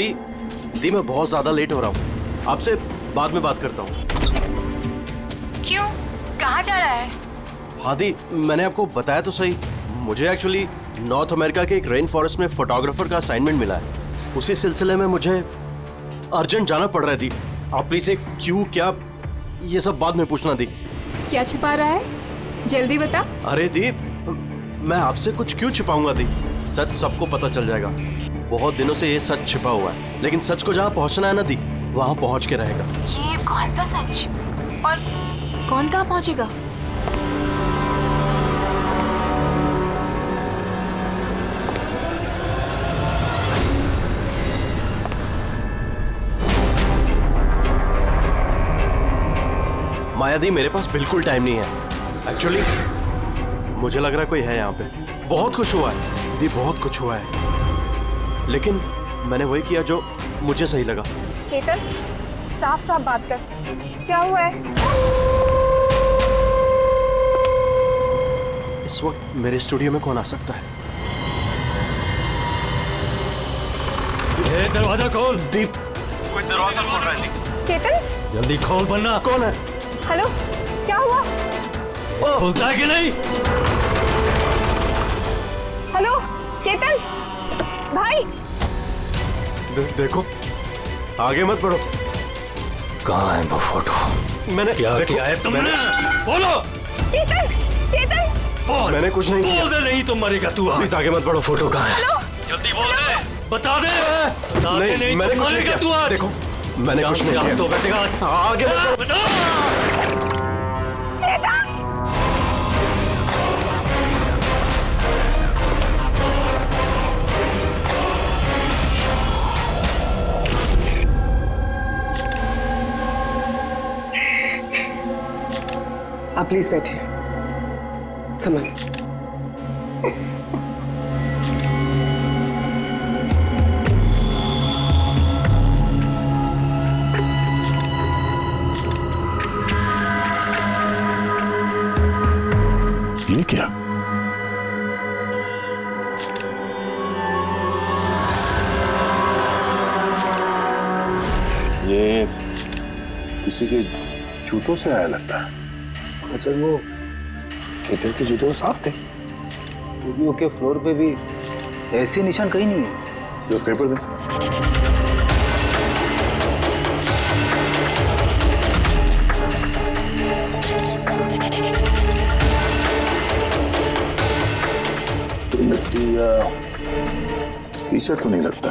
दी मैं बहुत ज्यादा लेट हो रहा हूँ, आपसे बाद में बात करता हूँ। क्यों, कहाँ जा रहा है? हाँ दी, मैंने आपको बताया तो सही, मुझे एक्चुअली नॉर्थ अमेरिका के एक रेन फॉरेस्ट में फोटोग्राफर का असाइनमेंट मिला है। उसी सिलसिले में मुझे अर्जेंट जाना पड़ रहा है दी। आप प्लीज क्यों क्या ये सब बाद में पूछना दी। क्या छुपा रहा है, जल्दी बता। अरे दी, मैं आपसे कुछ क्यों छिपाऊंगा दी, सच सबको पता चल जाएगा। बहुत दिनों से ये सच छिपा हुआ है, लेकिन सच को जहाँ पहुँचना है ना दी, वहाँ पहुँच के रहेगा। ये कौन सा सच, और कौन कहाँ पहुँचेगा? माया दी, मेरे पास बिल्कुल टाइम नहीं है। एक्चुअली मुझे लग रहा है कोई है यहाँ पे। बहुत कुछ हुआ है दी, बहुत कुछ हुआ है, लेकिन मैंने वही किया जो मुझे सही लगा। केतन, साफ साफ बात कर, क्या हुआ है? इस वक्त मेरे स्टूडियो में कौन आ सकता है? दरवाजा खोल। दीप, कोई दरवाजा खोल रहा है दीप। केतन, जल्दी खोल वरना। कौन है? हेलो, क्या हुआ? खुलता है कि नहीं? हेलो केतन भाई। देखो, आगे मत बढ़ो। कहाँ है वो फोटो? मैंने क्या किया है तुमने? बोलो। केतन, केतन, बोल। मैंने कुछ नहीं किया। बोल दे, नहीं तो मरेगा तू। प्लीज आगे मत बढ़ो। फोटो कहाँ है? हेलो, जल्दी बोल दे, बता दे। बता दे, नहीं मैंने तो कुछ नहीं मरेगा किया। तू आज। देखो, मैंने कुछ नहीं किया। तो बैठेगा आगे मत बढ़ो। आप प्लीज बैठिए। संभालिए। ये क्या? ये किसी के जूतों से आया लगता है। सर वो केतन के जूते तो साफ थे, स्टूडियो के फ्लोर पे भी ऐसे निशान कहीं नहीं है। जो स्क्रेपर दे। तो मिट्टी या कीचड़ तो नहीं लगता,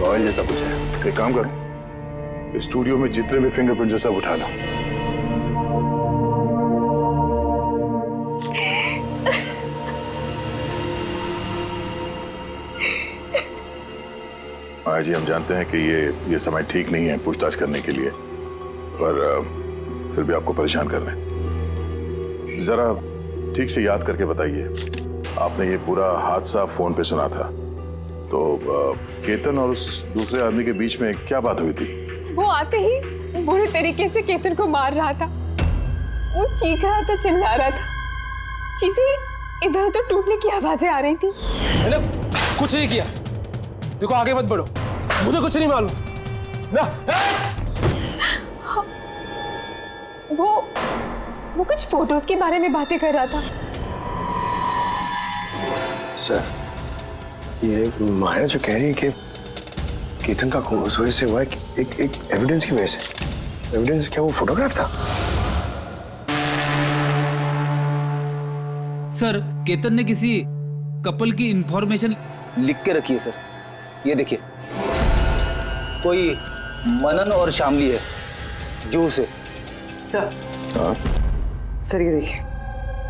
ऑयल जैसा कुछ है। एक काम करो, स्टूडियो में जितने भी फिंगरप्रिंट जैसा उठा लो। आज जी हम जानते हैं कि ये समय ठीक नहीं है पूछताछ करने के लिए, पर फिर भी आपको परेशान कर रहे हैं। जरा ठीक से याद करके बताइए, आपने ये पूरा हादसा फोन पे सुना था, तो केतन और उस दूसरे आदमी के बीच में क्या बात हुई थी? वो आते ही बुरे तरीके से केतन को मार रहा था। वो चीख रहा था, चिल्ला रहा था, चीजें इधर उधर टूटने की आवाजें आ रही थी। मैंने कुछ नहीं किया। देखो, आगे मत बढ़ो, मुझे कुछ नहीं मालूम ना। हाँ, वो कुछ फोटोज के बारे में बातें कर रहा था। सर, ये माया जो कह रही है कि केतन का खून उस वजह से हुआ है, एक एविडेंस की वजह से। एविडेंस क्या वो फोटोग्राफ था? सर, केतन ने किसी कपल की इंफॉर्मेशन लिख के रखी है सर। ये देखिए, कोई मनन और शामली है, जूहू से। सर ये देखिए,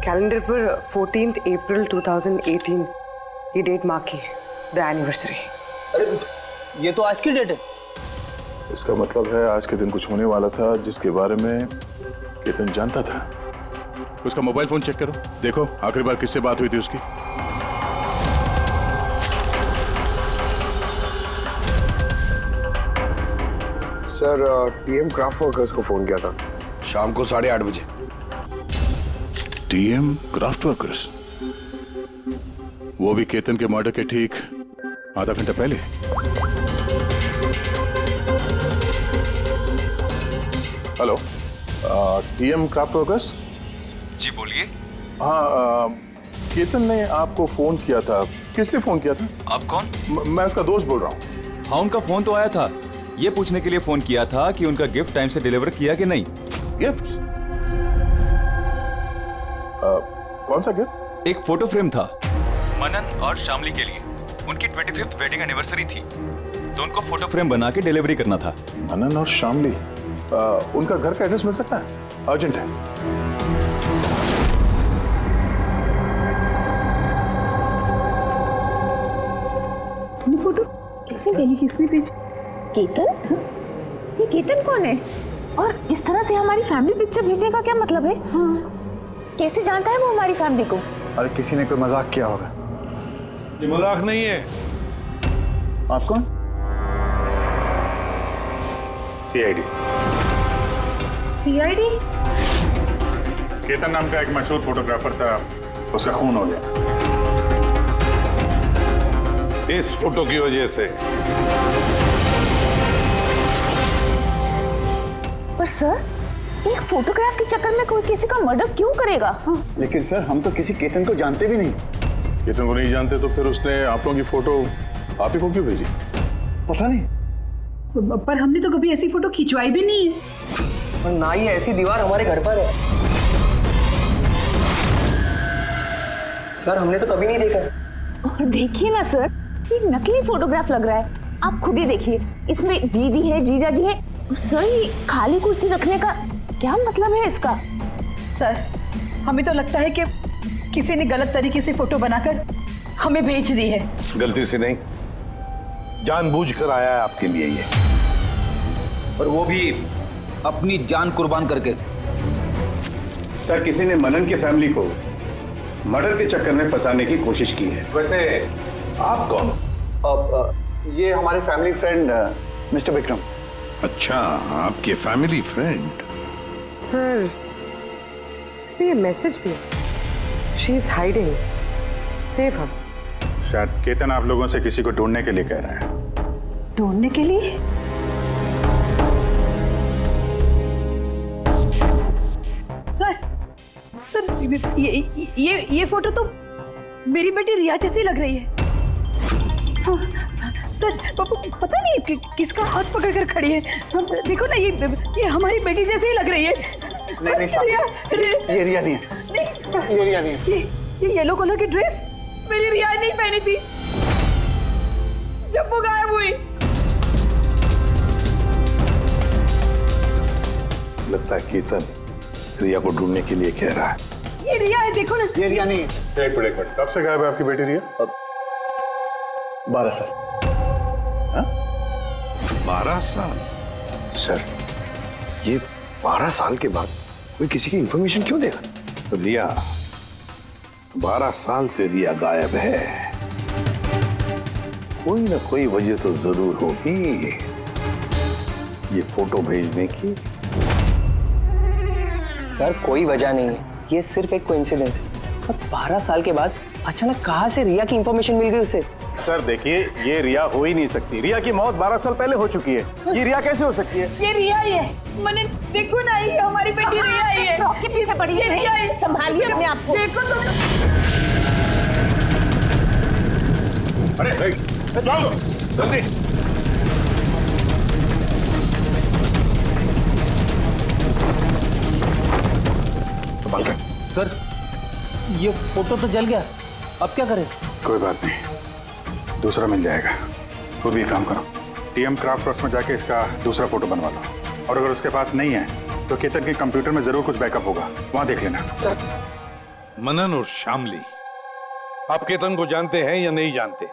कैलेंडर पर 14 अप्रैल 2018 ये डेट मार्क की है, द एनिवर्सरी। अरे ये तो आज की डेट है। इसका मतलब है आज के दिन कुछ होने वाला था जिसके बारे में केतन जानता था। उसका मोबाइल फोन चेक करो, देखो आखिरी बार किससे बात हुई थी उसकी। सर, टीएम क्राफ्ट वर्कर्स को फोन किया था शाम को 8:30 बजे। TM craft workers? वो भी केतन के मर्डर के ठीक आधा घंटा पहले। Hello, TM craft workers. जी बोलिए। हाँ, केतन ने आपको फोन किया था। किस लिए फोन किया था? आप कौन? मैं उसका दोस्त बोल रहा हूँ। हाँ, उनका फोन तो आया था। ये पूछने के लिए फोन किया था कि उनका गिफ्ट टाइम से डिलीवर किया कि नहीं। गिफ्ट्स? कौन सा गिफ्ट? एक फोटो फ्रेम था मनन और शामली के लिए। उनकी 25th वेडिंग एनिवर्सरी थी, तो उनको फोटो फ्रेम बना के डिलीवरी करना था। मनन और शामली, उनका घर का एड्रेस मिल सकता है? अर्जेंट है। फोटो किसने भेजी? किसने भेजी? केतन? ये केतन कौन है? और इस तरह से हमारी फैमिली पिक्चर भेजने का क्या मतलब है? हाँ। कैसे जानता है वो हमारी फैमिली को? अरे किसी ने कोई मजाक किया होगा। ये मजाक नहीं है। आप कौन? सीआईडी। सीआईडी? केतन नाम का एक मशहूर फोटोग्राफर था, उसका खून हो गया इस फोटो की वजह से। पर सर, एक फोटोग्राफ के चक्कर में कोई किसी का मर्डर क्यों करेगा? लेकिन सर, हम तो किसी केतन को जानते भी नहीं। केतन को नहीं जानते तो फिर उसने आप लोगों की फोटो आप ही को क्यों भेजी? पता नहीं। पर हमने तो कभी ऐसी फोटो खिंचवाई भी नहीं है। और ना ही ऐसी दीवार हमारे घर पर है। सर, हमने तो कभी नहीं देखा। और देखिए ना सर, ये नकली फोटोग्राफ लग रहा है। आप खुद ही देखिए, इसमें दीदी है, जीजा जी है। सर, ये खाली कुर्सी रखने का क्या मतलब है इसका? सर, हमें तो लगता है कि किसी ने गलत तरीके से फोटो बनाकर हमें बेच दी है। गलती से नहीं, जानबूझकर आया है आपके लिए ये। और वो भी अपनी जान कुर्बान करके। सर, किसी ने मनन की फैमिली को मर्डर के चक्कर में फंसाने की कोशिश की है। वैसे आप कौन? ये हमारे फैमिली फ्रेंड मिस्टर विक्रम। अच्छा, आपके फैमिली फ्रेंड। सर, इसमें ये मैसेज भी है। She is hiding, save her. शायद केतन आप लोगों से किसी को ढूंढने के लिए कह रहा है। ढूंढने के लिए? सर, ये फोटो तो मेरी बेटी रिया जैसी लग रही है। हाँ, सर, पता नहीं किसका हाथ पकड़ कर खड़ी है। देखो ना, ये हमारी बेटी जैसी ही लग रही है। नहीं, ये रिया नहीं है। ये रिया नहीं है। ये येलो कलर की ड्रेस मेरी रिया नहीं पहनी थी जब वो गायब हुई। लगता है केतन रिया को ढूंढने के लिए कह रहा है। ये रिया है, देखो ना। ये रिया नहीं है। एक मिनट, कब से गायब है आपकी बेटी रिया? 12 साल। 12 साल? सर, ये 12 साल के बाद कोई किसी की इंफॉर्मेशन क्यों देगा? तो रिया, 12 साल से रिया गायब है। कोई ना कोई वजह तो जरूर होगी ये फोटो भेजने की। सर, कोई वजह नहीं है, ये सिर्फ एक कोइंसिडेंस है। अब 12 साल के बाद अचानक कहाँ से रिया की इंफॉर्मेशन मिल गई उसे? सर देखिए, ये रिया हो ही नहीं सकती। रिया की मौत 12 साल पहले हो चुकी है। ये रिया कैसे हो सकती है? ये रिया ही है। मैंने देखो ना, ये हमारी बेटी रिया ही है। फ्रॉक के पीछे पड़ी है। रिया ही। संभालिए अपने आप को। देखो तुम। अरे जाओ जल्दी। सर, ये फोटो तो जल गया, अब क्या करें? कोई बात नहीं, दूसरा मिल जाएगा। खुद भी काम करो, टीएम क्राफ्ट वर्क्स में जाके इसका दूसरा फोटो बनवा लो। और अगर उसके पास नहीं है तो केतन के कंप्यूटर में जरूर कुछ बैकअप होगा, वहां देख लेना। सर, मनन और शामली, आप केतन को जानते हैं या नहीं जानते,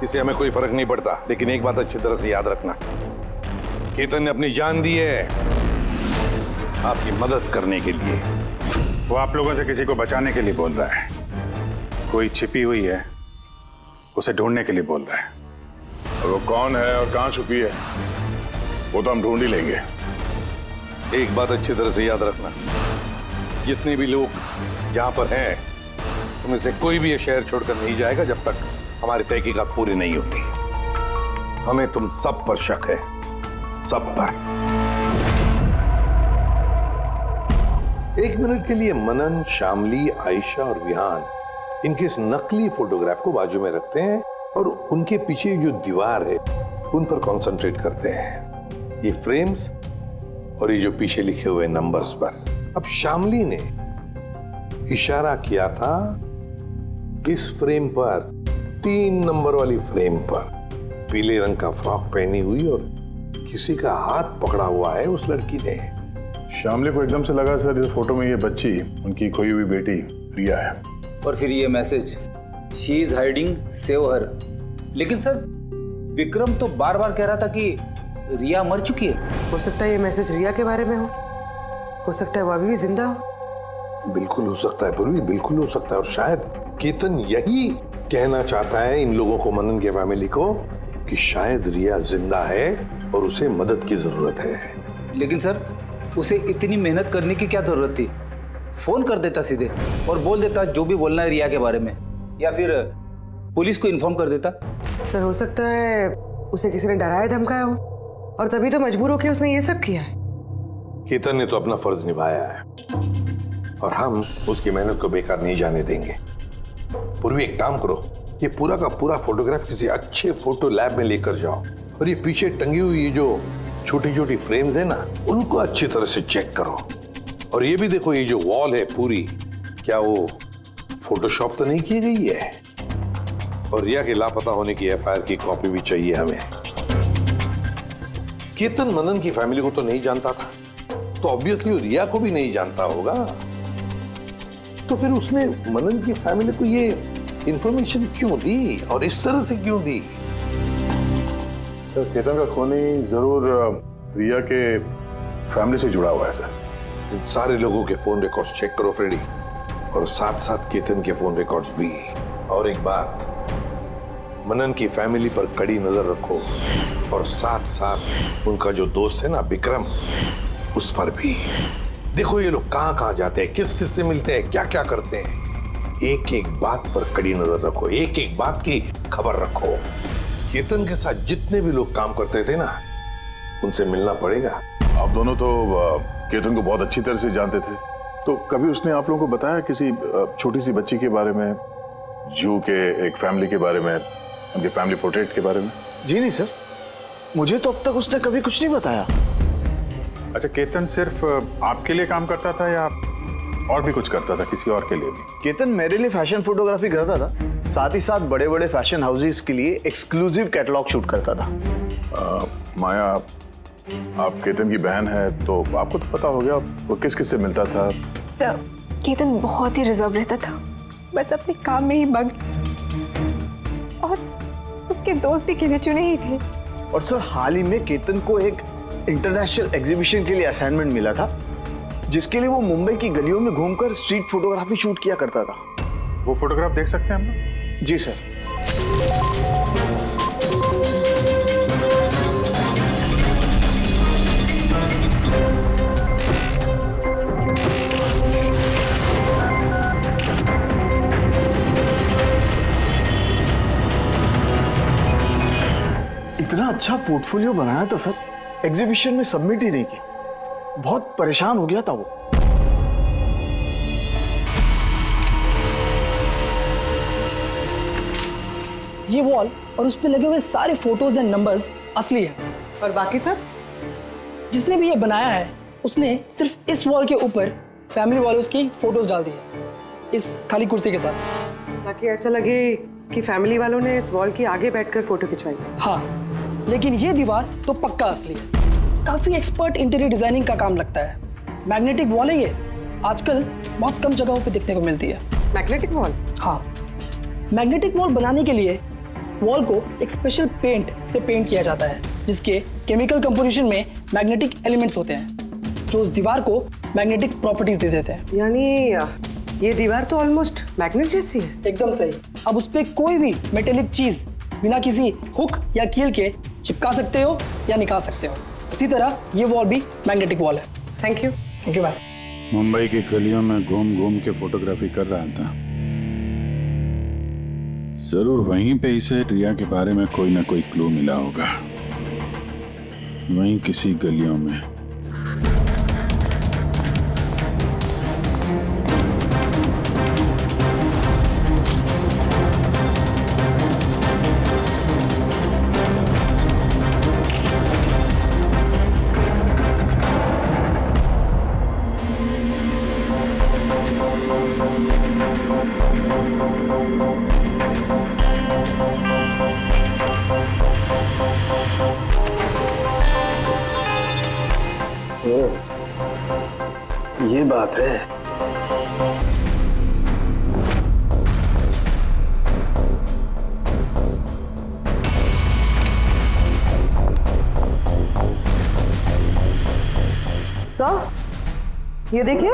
इससे हमें कोई फर्क नहीं पड़ता। लेकिन एक बात अच्छी तरह से याद रखना, केतन ने अपनी जान दी है आपकी मदद करने के लिए। वो आप लोगों से किसी को बचाने के लिए बोल रहा है। कोई छिपी हुई है, उसे ढूंढने के लिए बोल रहा है। और वो कौन है और कहां छुपी है वो तो हम ढूंढ ही लेंगे। एक बात अच्छी तरह से याद रखना, जितने भी लोग यहाँ पर हैं उनमें से कोई भी ये शहर छोड़कर नहीं जाएगा जब तक हमारी तहकीकात पूरी नहीं होती। हमें तुम सब पर शक है, सब पर। एक मिनट के लिए मनन, शामली, आयशा और विहान इनके इस नकली फोटोग्राफ को बाजू में रखते हैं और उनके पीछे जो दीवार है उन पर कंसंट्रेट करते हैं, ये फ्रेम्स और ये जो पीछे लिखे हुए नंबर्स पर। अब शामली ने इशारा किया था इस फ्रेम पर, 3 नंबर वाली फ्रेम पर, पीले रंग का फ्रॉक पहनी हुई और किसी का हाथ पकड़ा हुआ है उस लड़की ने। शामली को एकदम से लगा सर इस फोटो में ये बच्ची उनकी खोई हुई बेटी रिया है। और फिर ये message, she is hiding, save her. लेकिन सर विक्रम तो बार बार कह रहा था कि रिया मर चुकी है। हो सकता है ये मैसेज रिया के बारे में हो सकता है वो अभी भी जिंदा हो। बिल्कुल हो सकता है पूर्वी, बिल्कुल हो सकता है। और शायद केतन यही कहना चाहता है इन लोगों को, मनन के फैमिली को, कि शायद रिया जिंदा है और उसे मदद की जरूरत है। लेकिन सर उसे इतनी मेहनत करने की क्या जरूरत थी? फोन कर देता सीधे और बोल देता जो भी बोलना है रिया के बारे में, या फिर पुलिस को इन्फॉर्म कर देता। सर हो सकता है उसे किसी ने डराया धमकाया हो और तभी तो मजबूर होकर उसने ये सब किया है। केतन ने तो अपना फर्ज निभाया है और हम उसकी मेहनत को बेकार नहीं जाने देंगे। पूर्वी एक काम करो, ये पूरा का पूरा फोटोग्राफ किसी अच्छे फोटो लैब में लेकर जाओ और ये पीछे टंगी हुई ये जो छोटी छोटी फ्रेम्स है ना, उनको अच्छी तरह से चेक करो। और ये भी देखो, ये जो वॉल है पूरी, क्या वो फोटोशॉप तो नहीं की गई है? और रिया के लापता होने की एफआईआर की कॉपी भी चाहिए हमें। केतन मनन की फैमिली को तो नहीं जानता था, तो ऑब्वियसली रिया को भी नहीं जानता होगा। तो फिर उसने मनन की फैमिली को ये इंफॉर्मेशन क्यों दी और इस तरह से क्यों दी? सर केतन का खूनी जरूर रिया के फैमिली से जुड़ा हुआ है सर। इन सारे लोगों के फोन रिकॉर्ड्स चेक करो फ्रेडी, और साथ साथ केतन के फोन रिकॉर्ड्स भी। और एक बात, मनन की फैमिली पर कड़ी नजर रखो और साथ साथ उनका जो दोस्त है ना विक्रम, उस पर भी देखो। ये लोग कहां कहां जाते हैं, किस किस से मिलते हैं, क्या क्या करते हैं। एक एक बात पर कड़ी नजर रखो, एक एक बात की खबर रखो। इस केतन के साथ जितने भी लोग काम करते थे ना, उनसे मिलना पड़ेगा। आप दोनों तो केतन को बहुत अच्छी तरह से जानते थे, तो कभी उसने आप लोगों को बताया किसी छोटी सी बच्ची के बारे में, जू के एक फैमिली के बारे में, उनके फैमिली पोर्ट्रेट के बारे में? जी नहीं सर, मुझे तो अब तक उसने कभी कुछ नहीं बताया। अच्छा, केतन सिर्फ आपके लिए काम करता था या और भी कुछ करता था किसी और के लिए भी? केतन मेरे लिए फैशन फोटोग्राफी करता था, साथ ही साथ बड़े बड़े फैशन हाउसेस के लिए एक्सक्लूसिव कैटलॉग शूट करता था। माया, आप केतन की बहन है तो आपको तो पता हो गया वो किस किस से मिलता था। सर केतन बहुत ही रिजर्व रहता था, बस अपने काम में ही मग्न, और उसके दोस्त भी गिने चुने ही थे। और सर हाल ही में केतन को एक इंटरनेशनल एग्जीबिशन के लिए असाइनमेंट मिला था, जिसके लिए वो मुंबई की गलियों में घूमकर स्ट्रीट फोटोग्राफी शूट किया करता था। वो फोटोग्राफ देख सकते हैं हम लोग? जी सर। इतना अच्छा पोर्टफोलियो बनाया था सर, एग्जीबिशन में सबमिट ही नहीं की। बहुत परेशान हो गया था वो। ये वॉल और उस पे लगे हुए सारे फोटोज एंड नंबर्स असली है। और बाकी सब? जिसने भी ये बनाया है उसने सिर्फ इस वॉल के ऊपर फैमिली वालों की फोटोज डाल दी है, इस खाली कुर्सी के साथ, ताकि ऐसा लगे कि फैमिली वालों ने इस वॉल के आगे बैठकर फोटो खिंचवाई। हाँ, लेकिन ये दीवार तो पक्का असली है। काफी एक्सपर्ट इंटीरियर डिजाइनिंग का काम लगता है। मैग्नेटिक वॉल है ये, आजकल बहुत कम जगहों पे देखने को मिलती है। Magnetic wall? हाँ, मैग्नेटिक वॉल बनाने के लिए वॉल को एक स्पेशल पेंट से पेंट किया जाता है, जिसके केमिकल कंपोजिशन में मैग्नेटिक एलिमेंट्स होते हैं, जो उस दीवार को मैग्नेटिक प्रॉपर्टीज दे देते हैं। यानी ये दीवार तो ऑलमोस्ट मैग्नेट जैसी है। एकदम सही। अब उस पे कोई भी मेटेलिक चीज बिना किसी हुक या कील के चिपका सकते हो या निकाल सकते हो। उसी तरह ये वॉल भी मैग्नेटिक वॉल है। Thank you. Thank you ma'am. Mumbai की गलियों में घूम घूम के फोटोग्राफी कर रहा था, जरूर वहीं पे इसे रिया के बारे में कोई ना कोई क्लू मिला होगा, वहीं किसी गलियों में। ये बात है। सर, ये देखिए।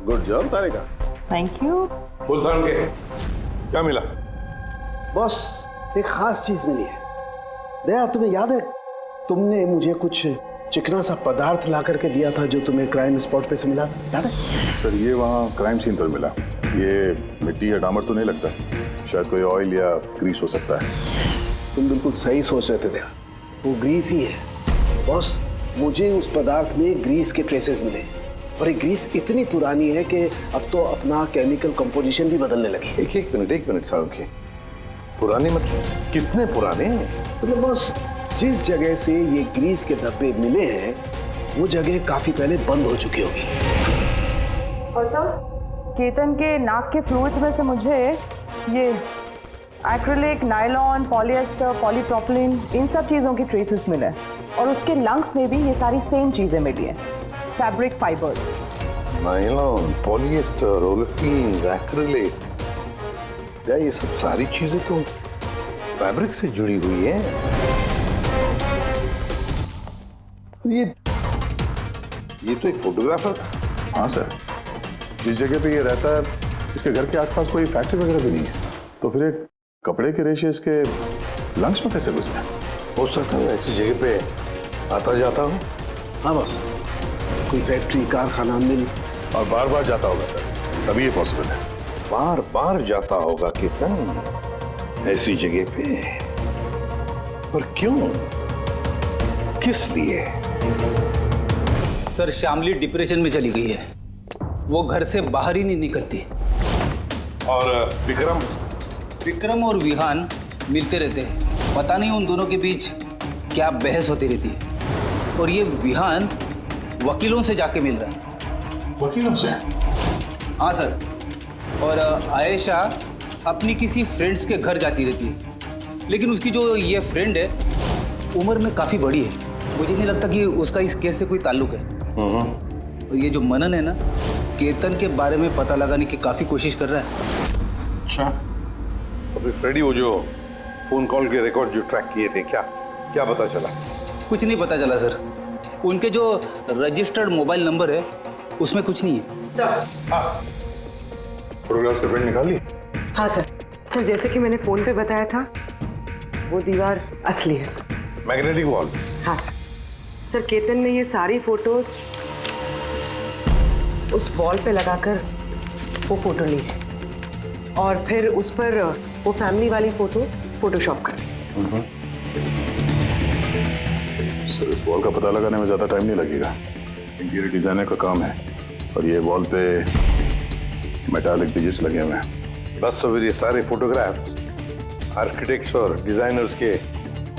Good job Tarika. Thank you. Sultan के क्या मिला? बॉस, एक खास चीज मिली है। दया, तुम्हें याद है तुमने मुझे कुछ चिकना सा पदार्थ ला करके दिया था जो तुम्हें क्राइम स्पॉट पे से मिला था, याद है? सर ये वहाँ क्राइम सीन पर मिला। ये मिट्टी या डामर तो नहीं लगता, शायद कोई ऑयल या ग्रीस हो सकता है। तुम बिल्कुल सही सोच रहे थे दया, वो ग्रीस ही है। बॉस, मुझे उस पदार्थ में ग्रीस के ट्रेसेस मिले और ये ग्रीस इतनी पुरानी है कि अब तो अपना केमिकल कंपोजिशन भी बदलने लगी। एक मिनट साहब, पुराने मतलब कितने पुराने? मतलब बॉस, जिस जगह से ये ग्रीस के धब्बे मिले हैं वो जगह काफी पहले बंद हो चुकी होगी। और सर, केतन के नाक के फ्लूइड्स में से मुझे ये एक्रिलिक, नायलॉन, पॉलिएस्टर, पॉलीप्रोपिलीन, इन सब चीज़ों की ट्रेसेस मिले और उसके लंग्स में भी ये सारी सेम चीज़ें मिली हैं, fabric fibres. Nylon, polyester, olefin, acrylic, ये सब सारी चीजें तो फैब्रिक से जुड़ी हुई है। ये तो एक फोटोग्राफर था। हाँ सर, जिस जगह पे ये रहता है इसके घर के आसपास कोई फैक्ट्री वगैरह भी नहीं है, तो फिर एक कपड़े के रेशे इसके लंग्स में कैसे घुस गए? हो सकता है ऐसी जगह पे आता जाता हूँ। हाँ बॉस, कोई फैक्ट्री, कारखाना, मिल, और बार बार जाता होगा सर, तभी ये पॉसिबल है। बार बार जाता होगा केतन ऐसी जगह पे, पर क्यों, किस लिए? सर, श्यामली डिप्रेशन में चली गई है, वो घर से बाहर ही नहीं निकलती। और विक्रम और विहान मिलते रहते हैं, पता नहीं उन दोनों के बीच क्या बहस होती रहती है। और ये विहान वकीलों से जाके मिल रहा है। वकीलों से? हाँ सर, और आयशा अपनी किसी फ्रेंड्स के घर जाती रहती है, लेकिन उसकी जो ये फ्रेंड है उम्र में काफ़ी बड़ी है, मुझे नहीं लगता कि उसका इस केस से कोई ताल्लुक है। और ये जो मनन है ना, केतन के बारे में पता लगाने की काफ़ी कोशिश कर रहा है। अच्छा, अभी फ्रेडी वो जो फोन कॉल के रिकॉर्ड जो ट्रैक किए थे, क्या पता चला? कुछ नहीं पता चला सर, उनके जो रजिस्टर्ड मोबाइल नंबर है उसमें कुछ नहीं है। फोटोग्राफ्स का प्रिंट निकाल ली? हाँ सर। सर, जैसे कि मैंने फोन पे बताया था, वो दीवार असली है सर, मैग्नेटिक वॉल। हाँ सर। सर, केतन ने ये सारी फोटोज उस वॉल पे लगाकर वो फोटो ली है और फिर उस पर वो फैमिली वाली फोटो फोटोशॉप कर दी। सर, इस वॉल का पता लगाने में ज्यादा टाइम नहीं लगेगा, इंटीरियर डिजाइनर का काम है, और ये वॉल पे मेटालिक डिजिट्स लगे हुए हैं। बस तो फिर ये सारे फोटोग्राफ्स आर्किटेक्ट्स और डिजाइनर्स के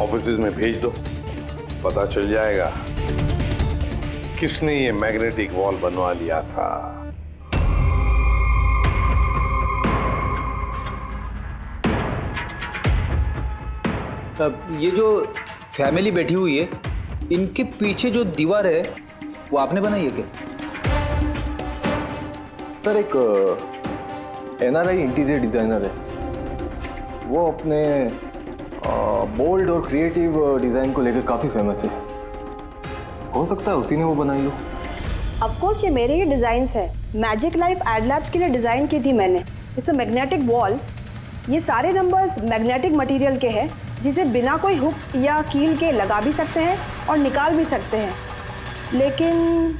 ऑफिसेज में भेज दो, पता चल जाएगा किसने ये मैग्नेटिक वॉल बनवा लिया था। अब ये जो फैमिली बैठी हुई है, इनके पीछे जो दीवार है वो आपने बनाई है क्या? सर, एक एनआरआई इंटीरियर डिजाइनर है, वो अपने बोल्ड और क्रिएटिव डिजाइन को लेकर काफी फेमस है। हो सकता है उसी ने वो बनाई हो। ऑफ कोर्स ये मेरे ही डिजाइन्स है, मैजिक लाइफ एड लैब्स के लिए डिजाइन की थी मैंने। It's a magnetic wall. ये सारे नंबर्स मैग्नेटिक मटेरियल के हैं जिसे बिना कोई हुक या कील के लगा भी सकते हैं और निकाल भी सकते हैं। लेकिन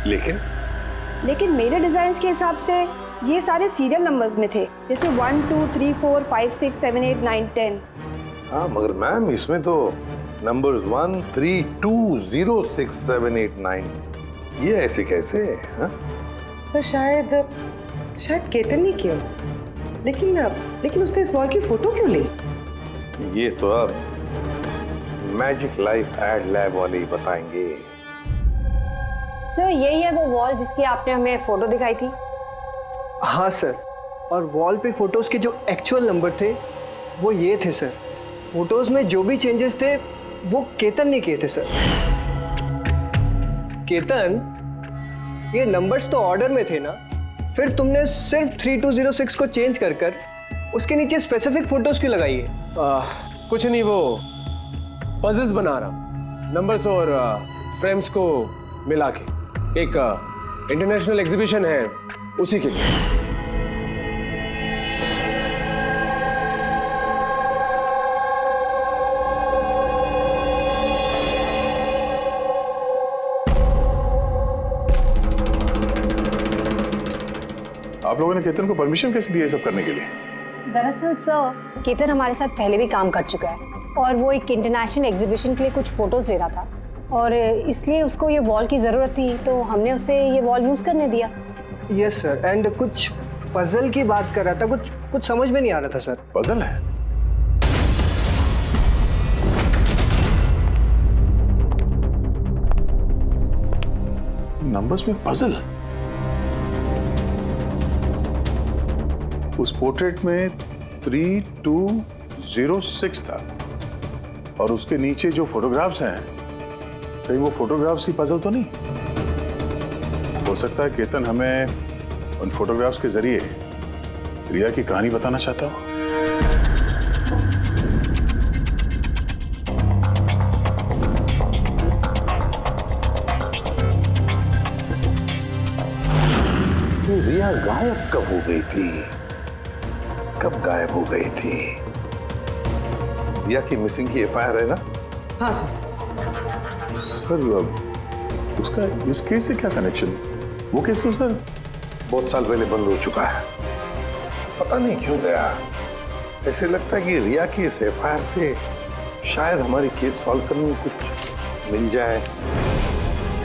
लेकिन मेरे डिजाइन के हिसाब से ये सारे सीरियल नंबर्स में थे, जैसे 1 2 3 4 5 6 7 8 9 10। हाँ मगर मैम इसमें तो नंबर्स 1 3 2 0 6 7 8 9 ये ऐसे कैसे? हाँ? सर शायद केतन ने किया, लेकिन उसने इस वॉल की फोटो क्यों ली? ये तो अब मैजिक लाइफ एड लैब वाले ही बताएंगे। सर यही है वो वॉल जिसकी आपने हमें फोटो दिखाई थी? हाँ सर, और वॉल पे फोटोज के जो एक्चुअल नंबर थे वो ये थे सर। फोटोज में जो भी चेंजेस थे वो केतन ने किए थे सर। केतन, ये नंबर्स तो ऑर्डर में थे ना, फिर तुमने सिर्फ 3206 को चेंज कर उसके नीचे स्पेसिफिक फोटोज क्यों लगाई है? कुछ नहीं, वो पजल्स बना रहा, नंबर्स और फ्रेम्स को मिला के एक इंटरनेशनल एग्जीबिशन है उसी के लिए। आप लोगों ने केतन को परमिशन कैसे दी है सब करने के लिए? दरअसल सर केतन हमारे साथ पहले भी काम कर चुका है और वो एक इंटरनेशनल एग्जीबिशन के लिए कुछ फोटोज ले रहा था और इसलिए उसको ये वॉल की ज़रूरत थी, तो हमने उसे ये वॉल यूज़ करने दिया। यस सर, एंड कुछ पजल की बात कर रहा था, कुछ समझ में नहीं आ रहा था सर। पजल है? नंबर्स में पजल? उस पोर्ट्रेट में 3206 था और उसके नीचे जो फोटोग्राफ्स हैं, कहीं वो फोटोग्राफ्स ही पजल तो नहीं? हो सकता है केतन हमें उन फोटोग्राफ्स के जरिए रिया की कहानी बताना चाहता हो। रिया गायब कब हो गई थी? कब गायब हो गई थी? रिया की मिसिंग की एफआईआर है ना? हाँ सर। सर उसका इस केस से क्या कनेक्शन? वो केस तो सर बहुत साल पहले बंद हो चुका है, पता नहीं क्यों गया। ऐसे लगता है कि रिया की इस एफआईआर से शायद हमारी केस सॉल्व करने में कुछ मिल जाए।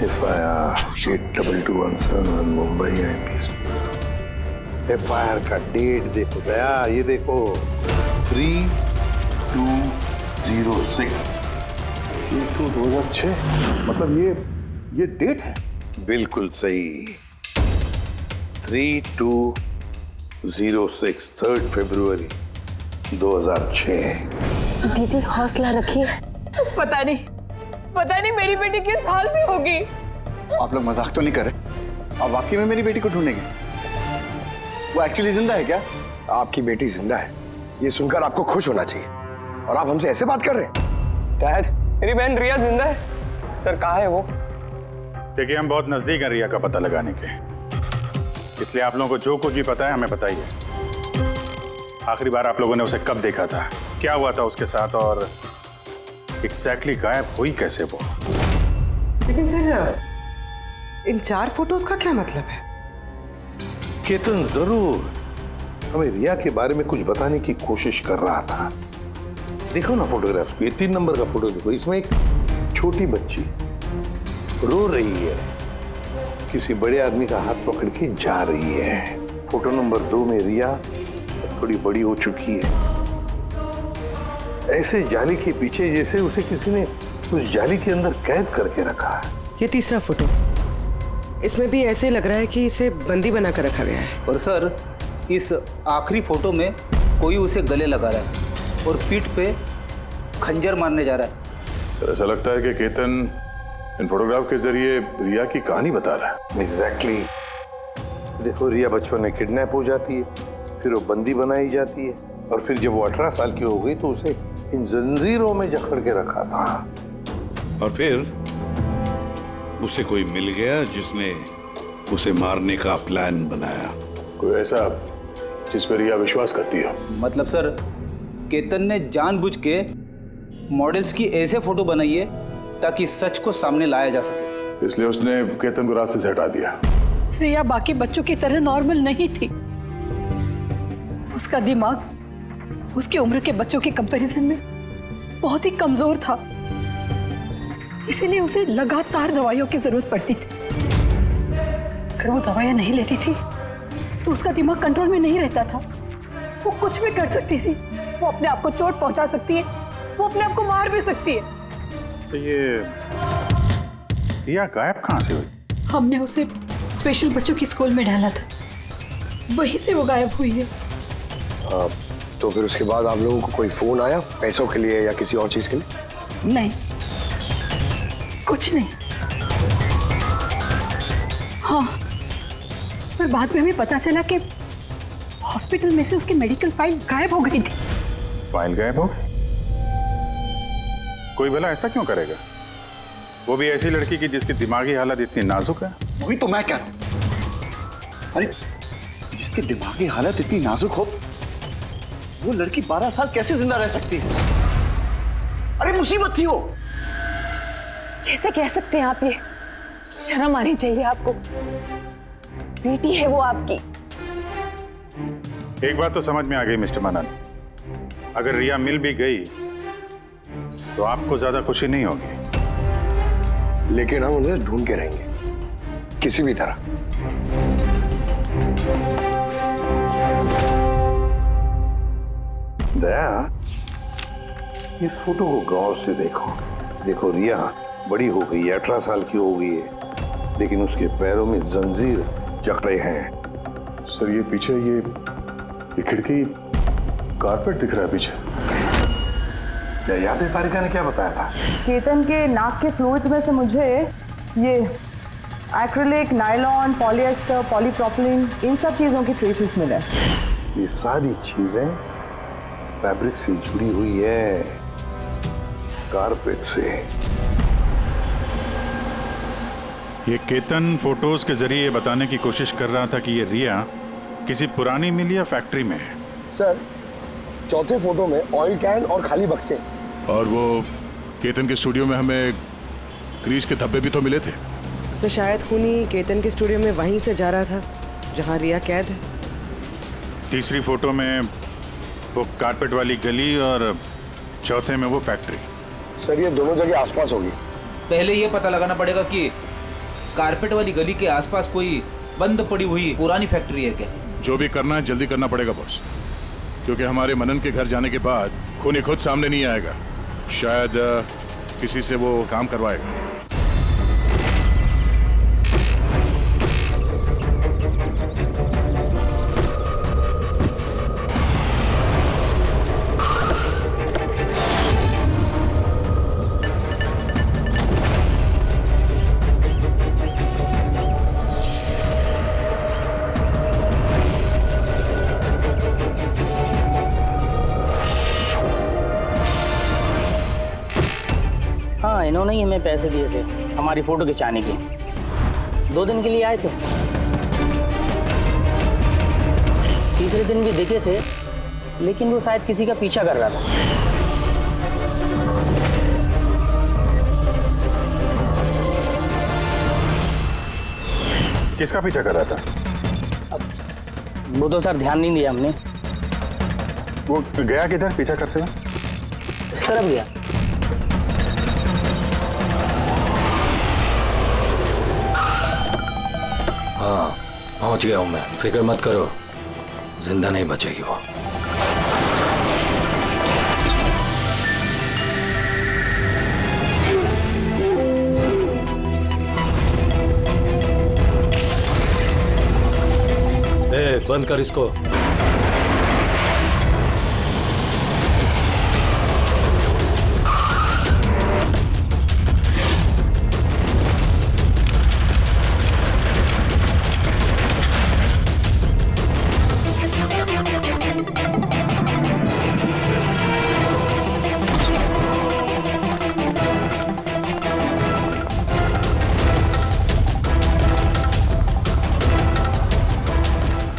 FIR 8221 Mumbai IPS. एफआईआर का डेट देखो दया, ये देखो 3206। ये तो 2006, मतलब ये डेट है? बिल्कुल सही, 3206, 3 फरवरी 2006। दीदी हौसला रखिए। पता नहीं मेरी बेटी किस हाल में होगी। आप लोग मजाक तो नहीं कर रहे? आप वाकई में मेरी बेटी को ढूंढेंगे? वो एक्चुअली जिंदा है क्या? आपकी बेटी जिंदा है, ये सुनकर आपको खुश होना चाहिए, और आप हमसे ऐसे बात कर रहे हैं? डैड, मेरी बहन रिया जिंदा है। सर कहाँ है वो? देखिए हम बहुत नजदीक हैं रिया का पता लगाने के, इसलिए आप लोगों को जो कुछ भी पता है हमें बताइए। आखिरी बार आप लोगों ने उसे कब देखा था, क्या हुआ था उसके साथ, और एग्जैक्टली गायब हुई कैसे वो? लेकिन सर इन 4 फोटोज का क्या मतलब है? केतन जरूर हमें रिया के बारे में कुछ बताने की कोशिश कर रहा था। देखो ना फोटोग्राफ्स को, ये 3 नंबर का फोटो देखो, इसमें एक छोटी बच्ची रो रही है, किसी बड़े आदमी का हाथ पकड़ के जा रही है। फोटो नंबर 2 में रिया थोड़ी बड़ी हो चुकी है, ऐसे जाली के पीछे जैसे उसे किसी ने उस जाली के अंदर कैद करके रखा है। ये तीसरा फोटो, इसमें भी ऐसे लग रहा है कि इसे बंदी बना कर रखा गया है। और सर इस आखिरी फोटो में कोई उसे गले लगा रहा है और पीठ पे खंजर मारने जा रहा है। सर ऐसा लगता है कि केतन इन फोटोग्राफ के जरिए रिया की कहानी बता रहा है। एग्जैक्टली। देखो रिया बचपन में किडनैप हो जाती है, फिर वो बंदी बनाई जाती है, और फिर जब वो 18 साल की हो गई तो उसे इन जंजीरों में जकड़ के रखा था। और फिर उसे कोई मिल गया जिसने उसे मारने का प्लान बनाया। कोई ऐसा जिस पर रिया विश्वास करती है? मतलब सर केतन ने जानबूझ के मॉडल्स की ऐसे फोटो बनाई है ताकि सच को सामने लाया जा सके। इसलिए उसने केतन को रास्ते से हटा दिया। रिया बाकी बच्चों की तरह नॉर्मल नहीं थी। उसका दिमाग उसकी उम्र के बच्चों के कंपैरिजन में बहुत ही कमजोर था, इसीलिए उसे लगातार दवाइयों की जरूरत पड़ती थी। अगर वो दवाइयां नहीं लेती थी तो उसका दिमाग कंट्रोल में नहीं रहता था। वो कुछ भी कर सकती थी, वो अपने आप को चोट पहुंचा सकती है, वो अपने आप को मार भी सकती है। तो ये रिया गायब कहाँ से हुई? हमने उसे स्पेशल बच्चों की स्कूल में डाला था, वहीं से वो गायब हुई है। तो फिर उसके बाद आप लोगों को कोई फोन आया पैसों के लिए या किसी और चीज के लिए? नहीं, कुछ नहीं। हाँ, पर बाद में हमें पता चला कि हॉस्पिटल में से उसकी मेडिकल फाइल गायब हो गई थी। फाइल गायब हो गई? कोई भला ऐसा क्यों करेगा? वो भी ऐसी लड़की की जिसकी दिमागी हालत इतनी नाजुक है। वही तो मैं कह रहा हूं। अरे जिसकी दिमागी हालत इतनी नाजुक हो, वो लड़की 12 साल कैसे जिंदा रह सकती है? अरे मुसीबत थी वो। कैसे कह सकते हैं आप ये? शर्म आनी चाहिए आपको। बेटी है वो आपकी। एक बात तो समझ में आ गई मिस्टर मनन, अगर रिया मिल भी गई तो आपको ज्यादा खुशी नहीं होगी। लेकिन हम उन्हें ढूंढ के रहेंगे किसी भी तरह। दया, इस फोटो को गौर से देखो। देखो रिया बड़ी हो गई है, 18 साल की हो गई है, लेकिन उसके पैरों में जंजीर जकड़े हैं। सर ये पीछे ये खिड़की कारपेट दिख रहा है पीछे। याद है तारिका ने क्या बताया था? केतन के नाक के फ्लूइड्स में से मुझे ये एक्रिलिक, नायलॉन, पॉलिएस्टर, पॉलीप्रोपिलीन, इन सब चीजों की ट्रेसेस मिले। ये सारी चीजें फैब्रिक से जुड़ी हुई है, कारपेट से। ये केतन फोटोज के जरिए ये बताने की कोशिश कर रहा था कि ये रिया किसी पुरानी मिल या फैक्ट्री में है। सर, चौथे फोटो में ऑयल कैन और खाली बक्से। और वो केतन के स्टूडियो में हमें ग्रीस के धब्बे भी तो मिले थे। सर शायद खूनी केतन के स्टूडियो में वहीं से जा रहा था जहां रिया कैद है। तीसरी फोटो में वो कारपेट वाली गली और चौथे में वो फैक्ट्री। सर ये दोनों जगह आसपास होगी। पहले ये पता लगाना पड़ेगा कि कारपेट वाली गली के आसपास कोई बंद पड़ी हुई पुरानी फैक्ट्री है क्या? जो भी करना है जल्दी करना पड़ेगा बॉस, क्योंकि हमारे मनन के घर जाने के बाद खूनी खुद सामने नहीं आएगा। शायद किसी से वो काम करवाएगा। हाँ, इन्होंने ही हमें पैसे दिए थे हमारी फोटो खिंचाने के। 2 दिन के लिए आए थे, तीसरे दिन भी दिखे थे, लेकिन वो शायद किसी का पीछा कर रहा था। किसका पीछा कर रहा था? वो तो सर ध्यान नहीं दिया हमने। वो गया किधर पीछा करते हुए? इस तरफ गया। हाँ, पहुंच गया हूं मैं, फिक्र मत करो, जिंदा नहीं बचेगी वो। बंद कर इसको।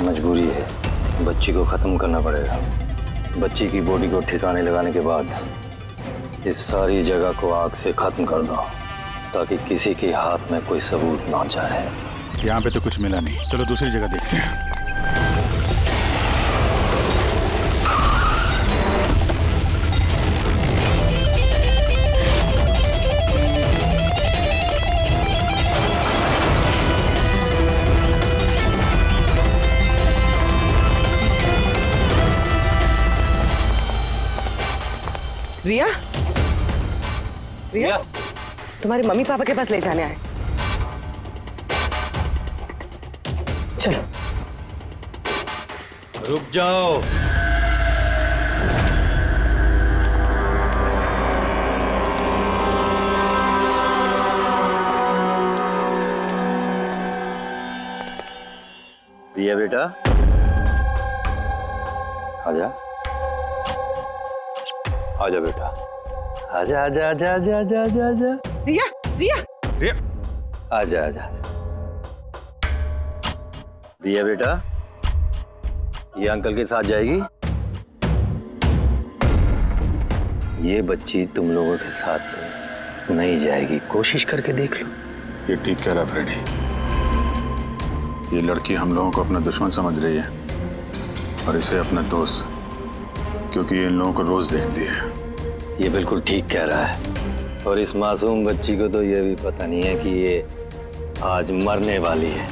मजबूरी है, बच्ची को खत्म करना पड़ेगा। बच्ची की बॉडी को ठिकाने लगाने के बाद इस सारी जगह को आग से खत्म कर दो। ताकि किसी के हाथ में कोई सबूत ना जाए। यहाँ पे तो कुछ मिला नहीं, चलो दूसरी जगह देखते हैं। रिया, रिया, तुम्हारे मम्मी पापा के पास ले जाने आए। चलो। रुक जाओ। रिया बेटा, आजा आजा बेटा, आजा आजा आजा आजा आजा आजा आजा। रिया, रिया, रिया, आजा आजा आजा। रिया बेटा, ये अंकल के साथ जाएगी। ये बच्ची तुम लोगों के साथ नहीं जाएगी, कोशिश करके देख लो। ये ठीक कह रहा फ्रेडी। ये लड़की हम लोगों को अपना दुश्मन समझ रही है और इसे अपना दोस्त, क्योंकि ये इन लोगों को रोज देखती है। ये बिल्कुल ठीक कह रहा है। और इस मासूम बच्ची को तो ये भी पता नहीं है कि ये आज मरने वाली है।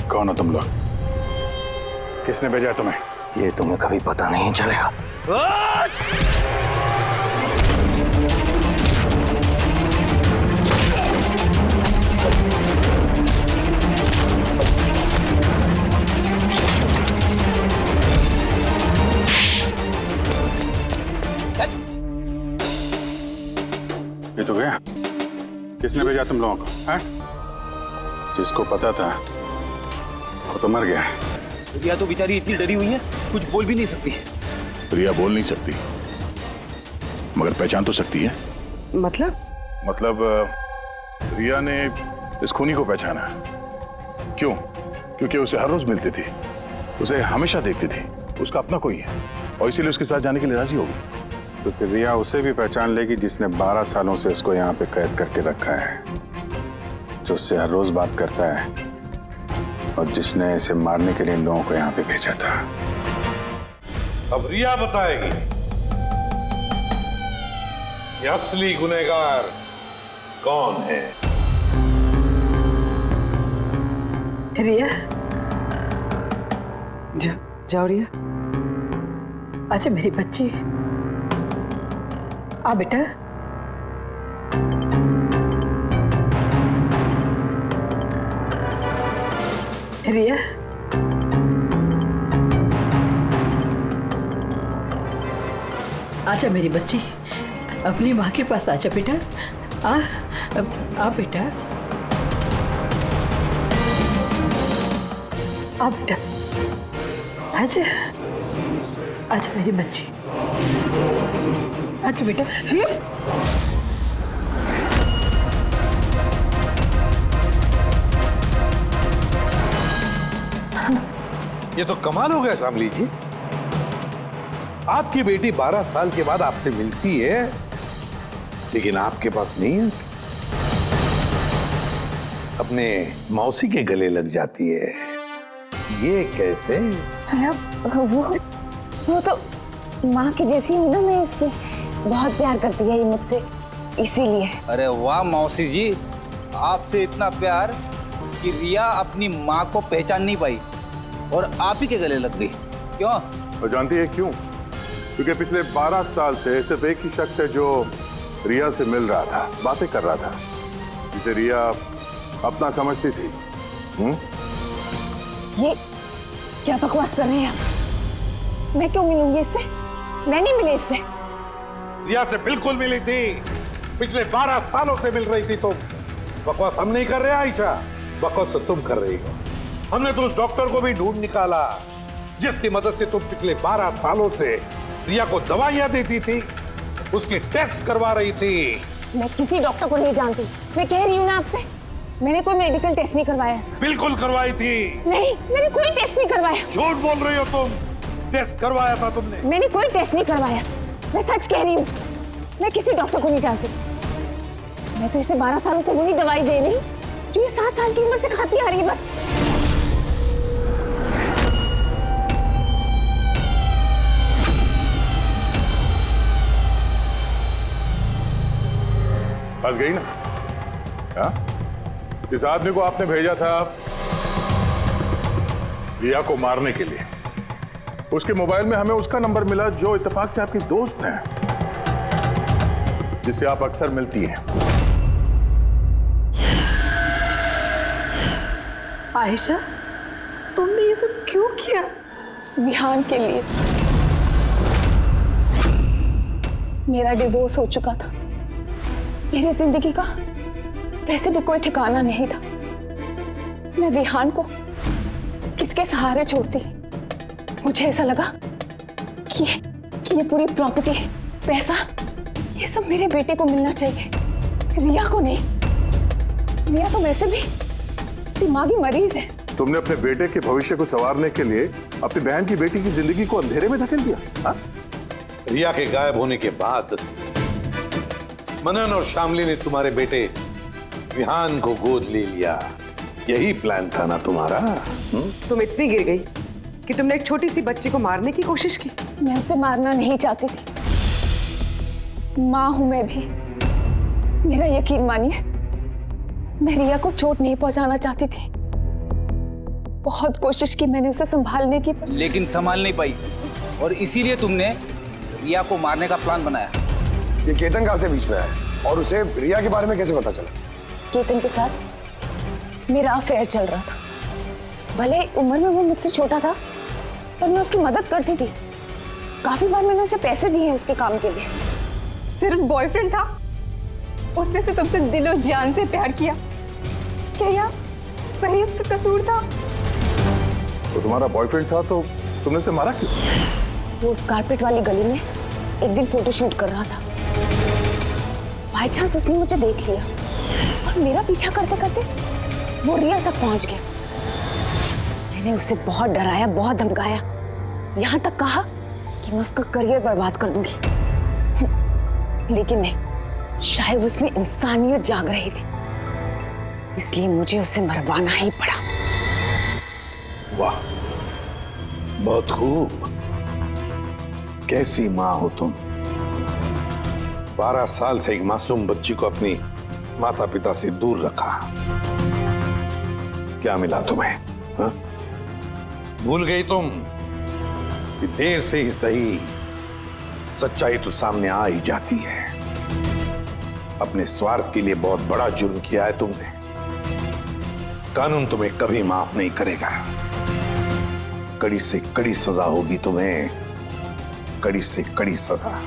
कौन हो तुम लोग? किसने भेजा तुम्हें? ये तुम्हें कभी पता नहीं चलेगा। ये तो गया। किसने भेजा तुम लोगों को? हैं? जिसको पता था वो तो मर गया। रिया तो बेचारी इतनी डरी हुई है, कुछ बोल भी नहीं सकती। रिया बोल नहीं सकती, मगर पहचान तो सकती है। मतलब रिया ने इस खूनी को पहचाना। क्यों? क्योंकि उसे हर रोज मिलती थी, उसे हमेशा देखती थी, उसका अपना कोई है और इसीलिए उसके साथ जाने के लिए राजी होगी। तो फिर रिया उसे भी पहचान लेगी जिसने 12 सालों से इसको यहाँ पे कैद करके रखा है, जो उससे हर रोज बात करता है और जिसने इसे मारने के लिए इन लोगों को यहाँ पे भेजा था। अब रिया बताएगी कि असली गुनहगार कौन है। रिया, जाओ रिया। अच्छा मेरी बच्ची, आ बेटा। रिया, आजा मेरी बच्ची, अपनी माँ के पास आजा बेटा। आ बेटा, आ बेटा, आजा आजा मेरी बच्ची, आजा बेटा। रिया, ये तो कमाल हो गया शामली जी। आपकी बेटी 12 साल के बाद आपसे मिलती है, लेकिन आपके पास नहीं है। अपने मौसी के गले लग जाती है। ये कैसे? वो तो माँ की जैसी हूँ ना मैं इसकी, बहुत प्यार करती है ये मुझसे, इसीलिए। अरे वाह मौसी जी, आपसे इतना प्यार कि रिया अपनी माँ को पहचान नहीं पाई और आप ही के गले लग गई। क्यों? और जानती है क्यों? क्योंकि पिछले 12 साल से सिर्फ एक ही शख्स है जो रिया से मिल रहा था, बातें कर रहा था, जिसे रिया अपना समझती थी। ये क्या बकवास कर रहे हैं? मैं क्यों मिलूंगी इससे? मैं नहीं मिली इससे। रिया से बिल्कुल मिली थी, पिछले 12 सालों से मिल रही थी। तो बकवास हम नहीं कर रहे आयशा, बकवास तुम कर रही हो। हमने तो उस डॉक्टर को भी ढूंढ निकाला जिसकी मदद से तुम पिछले 12 सालों से रिया को दवाइयां देती थी, उसकी टेस्ट करवा रही थी। मैं किसी डॉक्टर को नहीं जानती, मैं कह रही हूँ ना आपसे। मैंने कोई मेडिकल टेस्ट नहीं करवाया इसका। बिल्कुल करवाई थी। नहीं, मैंने कोई टेस्ट नहीं करवाया। झूठ बोल रही हो तुम। टेस्ट करवाया था तुमने। मैंने कोई टेस्ट नहीं करवाया, मैं सच कह रही हूँ। मैं किसी डॉक्टर को नहीं जानती। मैं तो इसे 12 सालों से वही दवाई दे रही जो ये 7 साल की उम्र से खाती आ रही है बस। फंस गई ना? हाँ? इस आदमी को आपने भेजा था रिया को मारने के लिए। उसके मोबाइल में हमें उसका नंबर मिला जो इत्तेफाक से आपकी दोस्त है, जिससे आप अक्सर मिलती हैं। आयशा, तुमने ये सब क्यों किया? विहान के लिए। मेरा डिवोर्स हो चुका था, मेरी जिंदगी का वैसे भी कोई ठिकाना नहीं था। मैं विहान को किसके सहारे छोड़ती? मुझे ऐसा लगा कि ये पूरी प्रॉपर्टी, पैसा, ये सब मेरे बेटे को मिलना चाहिए, रिया को नहीं। रिया तो वैसे भी दिमागी मरीज है। तुमने अपने बेटे के भविष्य को संवारने के लिए अपनी बहन की बेटी की जिंदगी को अंधेरे में धकेल दिया। हाँ? रिया के गायब होने के बाद मनन और शामली ने तुम्हारे बेटे विहान को गोद ले लिया। यही प्लान था ना तुम्हारा? तुम इतनी गिर गई कि तुमने एक छोटी सी बच्ची को मारने की कोशिश की। मैं उसे मारना नहीं चाहती थी, माँ हूं मैं भी। मेरा यकीन मानिए, मैं रिया को चोट नहीं पहुंचाना चाहती थी। बहुत कोशिश की मैंने उसे संभालने की, लेकिन संभाल नहीं पाई और इसीलिए तुमने रिया को मारने का प्लान बनाया। ये केतन कहाँ से बीच में आया और उसे रिया के बारे में कैसे पता चला? केतन के साथ मेरा अफेयर चल रहा था। भले उम्र में वो मुझसे छोटा था, पर मैं उसकी मदद करती थी। काफी बार मैंने उसे पैसे दिए हैं उसके काम के लिए। सिर्फ बॉयफ्रेंड था? उसने तो तुमसे दिलो जान से प्यार किया। क्या वही उसका कसूर था? तो तुम्हारा बॉयफ्रेंड था तो तुमने उसे मारा क्यों? वो उस कारपेट वाली गली में एक दिन फोटोशूट कर रहा था। बाय चांस उसने मुझे देख लिया और मेरा पीछा करते करते वो रिया तक पहुंच गया। मैंने उसे बहुत डराया, बहुत धमकाया, यहां तक कहा कि मैं उसका करियर बर्बाद कर दूंगी। लेकिन नहीं, शायद उसमें इंसानियत जाग रही थी, इसलिए मुझे उसे मरवाना ही पड़ा। वाह, बहुत खूब। कैसी माँ हो तुम? 12 साल से एक मासूम बच्ची को अपनी माता पिता से दूर रखा। क्या मिला तुम्हें? हा? भूल गई तुम कि देर से ही सही सच्चाई तो सामने आ ही जाती है। अपने स्वार्थ के लिए बहुत बड़ा जुर्म किया है तुमने। कानून तुम्हें कभी माफ नहीं करेगा। कड़ी से कड़ी सजा होगी तुम्हें, कड़ी से कड़ी सजा।